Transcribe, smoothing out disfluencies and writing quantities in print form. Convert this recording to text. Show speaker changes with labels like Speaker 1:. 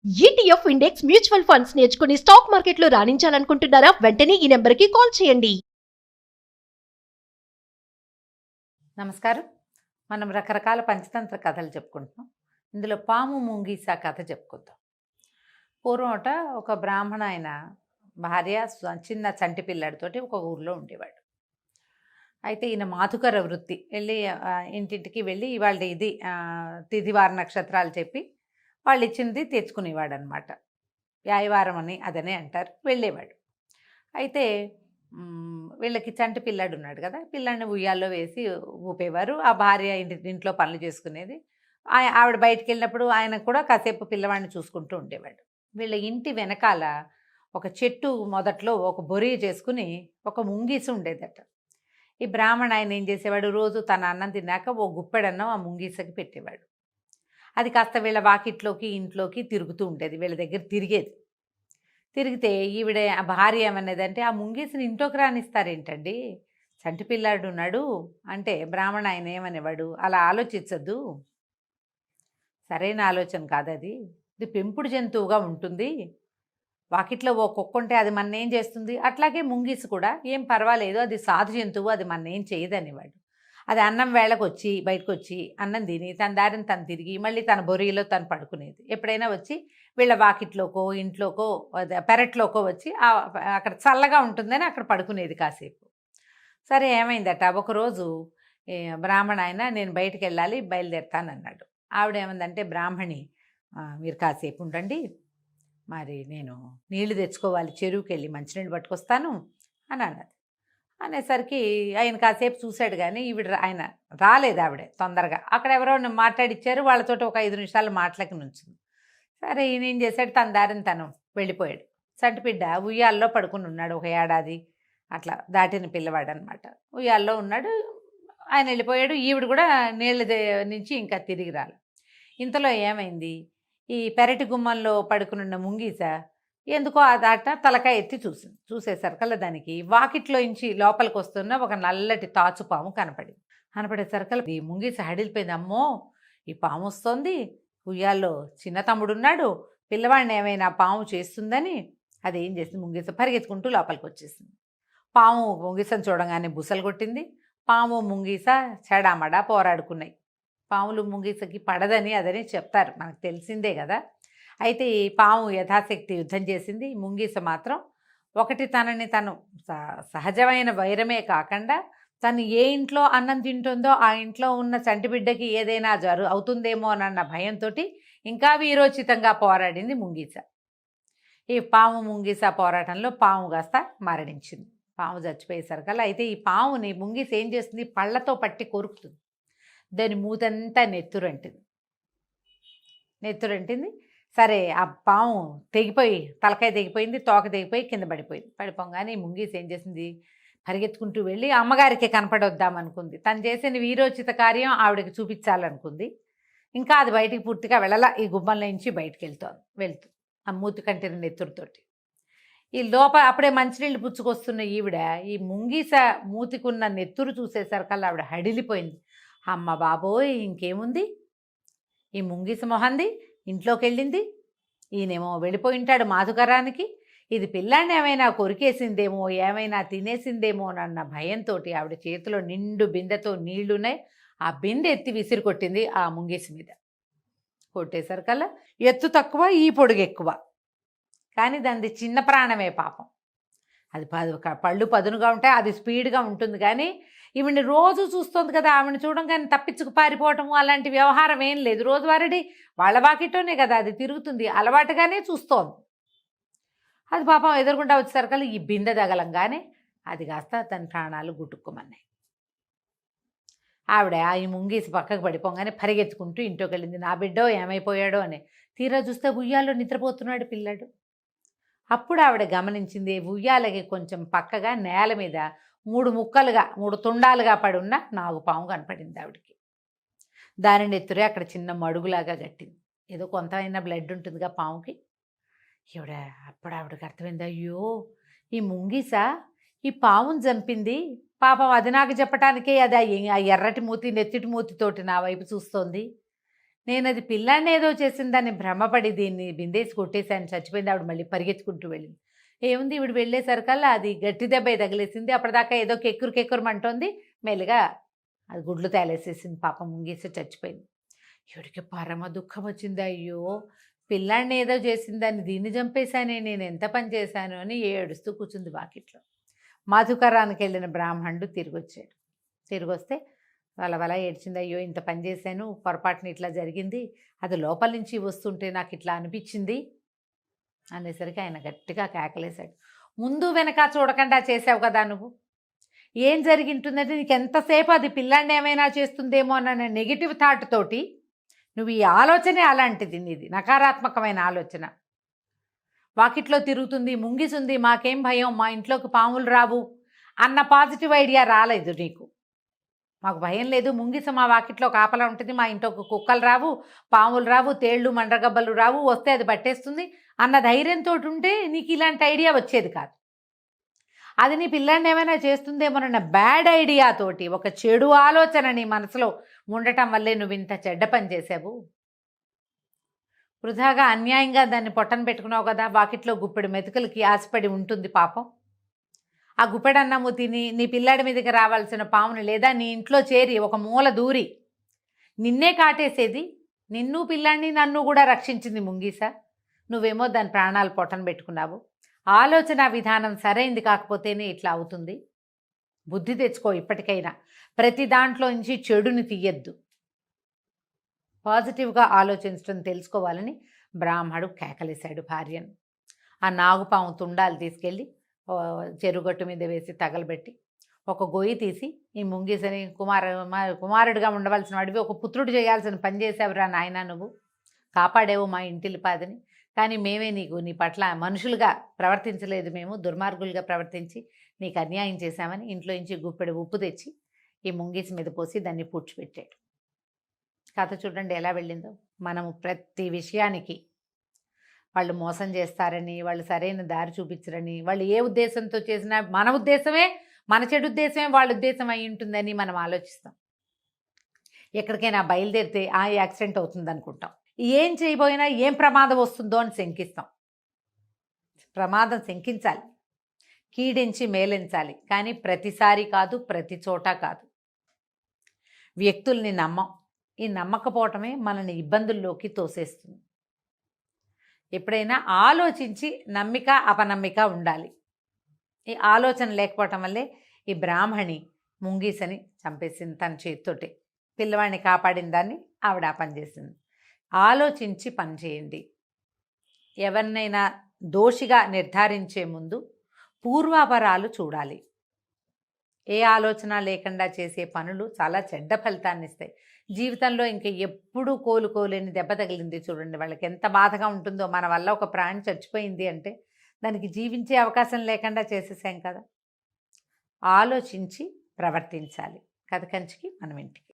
Speaker 1: ETF index mutual funds నేర్చుకుని stock మార్కెట్లో రాణించాలనుకుంటున్నారా? వెంటనే ఈ నెంబర్కి కాల్ చేయండి.
Speaker 2: నమస్కారం. మనం రకరకాల పంచతంత్ర కథలు చెప్పుకుంటున్నాం. ఇందులో పాము ముంగీస కథ చెప్పుకుందాం. పూర్వమట ఒక బ్రాహ్మణ ఆయన భార్య చిన్న చంటి పిల్లాడితోటి ఒక ఊర్లో ఉండేవాడు. అయితే ఈయన మాతుకర వృత్తి, వెళ్ళి ఇంటింటికి వెళ్ళి ఇవాళ ఇది తిథివార నక్షత్రాలు చెప్పి వాళ్ళు ఇచ్చింది తెచ్చుకునేవాడు అనమాట. వ్యాయవారం అని అదనే అంటారు. వెళ్ళేవాడు. అయితే వీళ్ళకి చంటి పిల్లాడు ఉన్నాడు కదా, పిల్లాడిని ఉయ్యాల్లో వేసి ఊపేవారు. ఆ భార్య ఇంట్లో పనులు చేసుకునేది. ఆవిడ బయటికి వెళ్ళినప్పుడు ఆయన కూడా కాసేపు పిల్లవాడిని చూసుకుంటూ ఉండేవాడు. వీళ్ళ ఇంటి వెనకాల ఒక చెట్టు మొదట్లో ఒక బొరి చేసుకుని ఒక ముంగీసు ఉండేదట. ఈ బ్రాహ్మణ ఆయన ఏం చేసేవాడు, రోజు తన అన్నం తిన్నాక ఓ గుప్పెడన్నం ఆ ముంగీసకి పెట్టేవాడు. అది కాస్త వీళ్ళ వాకిట్లోకి ఇంట్లోకి తిరుగుతూ ఉండేది, వీళ్ళ దగ్గర తిరిగేది. తిరిగితే ఈవిడ ఆ భార్య ఏమనేదంటే, ఆ ముంగీసుని ఇంట్లోకి రానిస్తారేంటండి, చంటి పిల్లాడు ఉన్నాడు అంటే బ్రాహ్మణ ఆయన ఏమనేవాడు, అలా ఆలోచించద్దు, సరైన ఆలోచన కాదది, ఇది పెంపుడు జంతువుగా ఉంటుంది, వాకిట్లో ఓ కుక్క ఉంటే అది మన్నేం చేస్తుంది, అట్లాగే ముంగీసు కూడా ఏం పర్వాలేదు, అది సాధు జంతువు, అది మన్నేం చేయదనేవాడు. అది అన్నం వేళకు వచ్చి బయటకు వచ్చి అన్నం తిని తన దారిని తను తిరిగి మళ్ళీ తన బొరియలో తను పడుకునేది. ఎప్పుడైనా వచ్చి వీళ్ళ వాకిట్లోకో ఇంట్లోకో పెరట్లోకో వచ్చి అక్కడ చల్లగా ఉంటుందని అక్కడ పడుకునేది కాసేపు. సరే ఏమైందట, ఒకరోజు బ్రాహ్మణ ఆయన నేను బయటికి వెళ్ళాలి బయలుదేరుతానన్నాడు. ఆవిడ ఏమందంటే, బ్రాహ్మణి మీరు కాసేపు ఉండండి, మరి నేను నీళ్లు తెచ్చుకోవాలి, చెరువుకి వెళ్ళి మంచినీళ్ళు పట్టుకొస్తాను అని అన్నది. అనేసరికి ఆయన కాసేపు చూశాడు, కానీ ఆయన రాలేదు. ఆవిడే తొందరగా అక్కడ ఎవరో మాట్లాడిచ్చారు, వాళ్ళతో ఒక 5 నిమిషాలు మాటలకి నుంచింది. సరే ఈయన ఏం చేశాడు, తన దారిని తను వెళ్ళిపోయాడు. చంటిపిడ్డ ఉయ్యాల్లో పడుకుని ఉన్నాడు, ఒక ఏడాది అట్లా దాటిన పిల్లవాడు అనమాట. ఉయ్యాల్లో ఉన్నాడు, ఆయన వెళ్ళిపోయాడు. ఈవిడ కూడా నీళ్ళ నుంచి ఇంకా తిరిగి రాలి. ఇంతలో ఏమైంది, ఈ పెరటి గుమ్మంలో పడుకునున్న ముంగీస ఎందుకో ఆ దాట తలకాయ ఎత్తి చూసింది. చూసేసరికల్లా దానికి వాకిట్లో నుంచి లోపలికి వస్తున్న ఒక నల్లటి తాచుపాము కనపడేసరికల్లా ఈ ముంగీస హడిలిపోయింది. అమ్మో, ఈ పాము వస్తుంది, ఉయ్యాల్లో చిన్న తమ్ముడున్నాడు, పిల్లవాడిని ఏమైనా పాము చేస్తుందని అదేం చేసింది, ముంగీస పరిగెత్తుకుంటూ లోపలికి వచ్చేసింది. పాము ముంగీసను చూడగానే బుసలు కొట్టింది. పాము ముంగీస చెడామడా పోరాడుకున్నాయి. పాములు ముంగీసకి పడదని అదని చెప్తారు, మనకు తెలిసిందే కదా. అయితే ఈ పాము యథాశక్తి యుద్ధం చేసింది. ముంగీస మాత్రం ఒకటి తనని తను సహజమైన వైరమే కాకుండా తను ఏ ఇంట్లో అన్నం తింటుందో ఆ ఇంట్లో ఉన్న చంటి బిడ్డకి ఏదైనా అవుతుందేమో అన్న భయంతో ఇంకా వీరోచితంగా పోరాడింది ముంగీస. ఈ పాము ముంగీస పోరాటంలో పాము కాస్త మరణించింది. పాము చచ్చిపోయేసరికల్లా అయితే ఈ పాముని ముంగీస ఏం చేస్తుంది, పళ్ళతో పట్టి కొరుకుతుంది. దాని మూతంతా నెత్తురంటింది. సరే ఆ పాము తెగిపోయి తలకాయ తెగిపోయింది, తోక తెగిపోయి కింద పడిపోగానే ఈ ముంగీస ఏం చేసింది, పరిగెత్తుకుంటూ వెళ్ళి అమ్మగారికి కనపడొద్దామనుకుంది. తను చేసిన వీరోచిత కార్యం ఆవిడకి చూపించాలనుకుంది. ఇంకా అది బయటికి పూర్తిగా వెళ్ళలా, ఈ గుమ్మంలో నుంచి బయటికి వెళ్తూ ఆ మూతి కంటిన నెత్తురుతోటి ఈ లోపల అప్పుడే మంచినీళ్ళు పుచ్చుకొస్తున్న ఈవిడ ఈ ముంగీస మూతికున్న నెత్తురు చూసేసరికల్లా ఆవిడ హడిలిపోయింది. అమ్మ బాబోయ్, ఇంకేముంది, ఈ ముంగీస మొహంది ఇంట్లోకి వెళ్ళింది, ఈయనేమో వెళ్ళిపోయింటాడు మాధుకరానికి, ఇది పిల్లాన్ని ఏమైనా కొరికేసిందేమో, ఏమైనా తినేసిందేమో అన్న భయంతో ఆవిడ చేతిలో నిండు బిందెతో నీళ్లున్నాయి, ఆ బిందె ఎత్తి విసిరి కొట్టింది ఆ ముంగీస మీద. కొట్టేసరికల్లా ఎత్తు తక్కువ, ఈ పొడుగు ఎక్కువ, కానీ దానిది చిన్న ప్రాణమే పాపం. అది పళ్ళు పదునుగా ఉంటాయి, అది స్పీడ్గా ఉంటుంది. కానీ ఈవిని రోజు చూస్తుంది కదా, ఆవిడని చూడంగానే తప్పించుకు పారిపోవటము అలాంటి వ్యవహారం ఏం లేదు. రోజువారీ వాళ్ళ వాకిట్లోనే కదా అది తిరుగుతుంది, అలవాటుగానే చూస్తోంది. అది పాపం ఎదురుగుండా వచ్చేసరికల్లా ఈ బిందె తగలంగానే అది కాస్త తన ప్రాణాలు గుట్టుకోమన్నాయి. ఆవిడ ఈ ముంగీసి పక్కకు పడిపోగానే పరిగెత్తుకుంటూ ఇంట్లోకి వెళ్ళింది. నా బిడ్డో ఏమైపోయాడో అని. తీరా చూస్తే ఉయ్యాల్లో నిద్రపోతున్నాడు పిల్లాడు. అప్పుడు ఆవిడ గమనించింది, ఉయ్యాలకి కొంచెం పక్కగా నేల మీద 3 తుండాలుగా పడి ఉన్న నాగుపాము కనపడింది ఆవిడకి. దాని నెత్తురే అక్కడ చిన్న మడుగులాగా కట్టింది. ఏదో కొంతైనా బ్లడ్ ఉంటుందిగా పాముకి. అప్పుడు ఆవిడకి అర్థమైంది, అయ్యో, ఈ ముంగీస ఈ పాముని చంపింది, పాపం అది నాకు చెప్పటానికే అది ఆ ఎర్రటి మూతి నెత్తిటి మూతితోటి నా వైపు చూస్తోంది, నేను అది పిల్లాన్ని ఏదో చేసిందని భ్రమపడి దీన్ని బిందేసి కొట్టేశాను, చచ్చిపోయింది. ఆవిడ మళ్ళీ పరిగెత్తుకుంటూ వెళ్ళింది. ఏముంది, ఈవిడ వెళ్ళేసరికల్లా అది గట్టి దెబ్బ తగిలేసింది. అప్పటిదాకా ఏదో కెక్కురుమంటోంది. మెల్లిగా అది గుడ్లు తేలేసేసింది. పాపం ముంగీస చచ్చిపోయింది. ఈవిడికి పరమ దుఃఖం వచ్చింది. అయ్యో, పిల్లాడిని ఏదో చేసిందని దీన్ని చంపేశానే, నేను ఎంత పని చేశాను అని ఏడుస్తూ కూర్చుంది వాకిట్లో. మధుకరానికి వెళ్ళిన బ్రాహ్మణుడు తిరిగొచ్చాడు. తిరిగొస్తే వల ఏడ్చింది. అయ్యో, ఇంత పని చేశాను, పొరపాటున ఇట్లా జరిగింది, అది లోపల నుంచి వస్తుంటే నాకు ఇట్లా అనిపించింది అనేసరికి ఆయన గట్టిగా కేకలేశాడు. ముందు వెనక చూడకుండా చేసావు కదా నువ్వు, ఏం జరిగింటుందంటే నీకు ఎంతసేపు అది పిల్లాన్ని ఏమైనా చేస్తుందేమో అన్న నెగిటివ్ థాట్ తోటి నువ్వు ఈ ఆలోచనే అలాంటిది, నీది నకారాత్మకమైన ఆలోచన. వాకిట్లో తిరుగుతుంది, ముంగిసుంది, మాకేం భయం, మా ఇంట్లోకి పాములు రావు అన్న పాజిటివ్ ఐడియా రాలేదు నీకు. మాకు భయం లేదు, ముంగిస మా వాకిట్లో కాపలా ఉంటుంది, మా ఇంట్లోకి కుక్కలు రావు, పాములు రావు, తేళ్ళు మండ్రగబ్బలు రావు, వస్తే అది పట్టేస్తుంది అన్న ధైర్యంతో ఉంటే నీకు ఇలాంటి ఐడియా వచ్చేది కాదు. అది నీ పిల్లాన్ని ఏమైనా చేస్తుందేమోనన్న బ్యాడ్ ఐడియాతోటి, ఒక చెడు ఆలోచన నీ మనసులో ఉండటం వల్లే నువ్వు ఇంత చెడ్డ పని చేసావు. వృధాగా అన్యాయంగా దాన్ని పొట్టన పెట్టుకున్నావు కదా. వాకిట్లో గుప్పెడు మెతుకులకి ఆశపడి ఉంటుంది పాపం. ఆ గుప్పెడన్నము తిని నీ పిల్లాడి మీదకి రావాల్సిన పాముని, లేదా నీ ఇంట్లో చేరి ఒక మూల దూరి నిన్నే కాటేసేది. నిన్ను పిల్లాడిని నన్ను కూడా రక్షించింది ముంగీస. నువ్వేమో దాని ప్రాణాలు పొట్టన పెట్టుకున్నావు. ఆలోచన విధానం సరైంది కాకపోతేనే ఇట్లా అవుతుంది. బుద్ధి తెచ్చుకో ఇప్పటికైనా. ప్రతి దాంట్లో నుంచి చెడుని తీయద్దు, పాజిటివ్గా ఆలోచించడం తెలుసుకోవాలని బ్రాహ్మడు కేకలేశాడు భార్యను. ఆ నాగుపాము తుండాలు తీసుకెళ్ళి చెరుగట్టు మీద వేసి తగలబెట్టి ఒక గొయ్యి తీసి, ఈ ముంగీసని కుమారుడిగా ఉండవలసిన వాడివి, ఒక పుత్రుడు చేయాల్సిన పని చేసావురా నాయన, నువ్వు కాపాడేవు మా ఇంటిలిపాదని. కానీ మేమే నీ పట్ల మనుషులుగా ప్రవర్తించలేదు, మేము దుర్మార్గులుగా ప్రవర్తించి నీకు అన్యాయం చేశామని ఇంట్లో నుంచి గుప్పెడు ఉప్పు తెచ్చి ఈ ముంగీసి మీద పోసి దాన్ని పూడ్చిపెట్టాడు. కథ చూడండి ఎలా వెళ్ళిందో. మనము ప్రతి విషయానికి వాళ్ళు మోసం చేస్తారని, వాళ్ళు సరైన దారి చూపించరని, వాళ్ళు ఏ ఉద్దేశంతో చేసినా మన ఉద్దేశమే, మన చెడు ఉద్దేశమే వాళ్ళ ఉద్దేశం అయి ఉంటుందని మనం ఆలోచిస్తాం. ఎక్కడికైనా బయలుదేరితే యాక్సిడెంట్ అవుతుంది అనుకుంటాం. ఏం చేయబోయినా ఏం ప్రమాదం వస్తుందో అని శంకిస్తాం. ప్రమాదం శంకించాలి, కీడించి మేలించాలి, కానీ ప్రతిసారి కాదు, ప్రతి చోట కాదు. వ్యక్తుల్ని నమ్మం. ఈ నమ్మకపోవటమే మనల్ని ఇబ్బందుల్లోకి తోసేస్తుంది. ఎప్పుడైనా ఆలోచించి నమ్మిక అపనమ్మిక ఉండాలి. ఈ ఆలోచన లేకపోవటం వల్లే ఈ బ్రాహ్మణి ముంగీసని చంపేసింది తన చేతితోటే. పిల్లవాడిని కాపాడిన దాన్ని ఆవిడ ఆ పని చేసింది. ఆలోచించి పని చేయండి. ఎవరినైనా దోషిగా నిర్ధారించే ముందు పూర్వాపరాలు చూడాలి. ఏ ఆలోచన లేకుండా చేసే పనులు చాలా చెడ్డ ఫలితాన్ని ఇస్తాయి. జీవితంలో ఇంకా ఎప్పుడూ కోలుకోలేని దెబ్బ తగిలింది చూడండి, వాళ్ళకి ఎంత బాధగా ఉంటుందో. మన వల్ల ఒక ప్రాణి చచ్చిపోయింది అంటే దానికి జీవించే అవకాశం లేకుండా చేసేసాం కదా. ఆలోచించి ప్రవర్తించాలి. కథ కంచికి మనం ఇంటికి.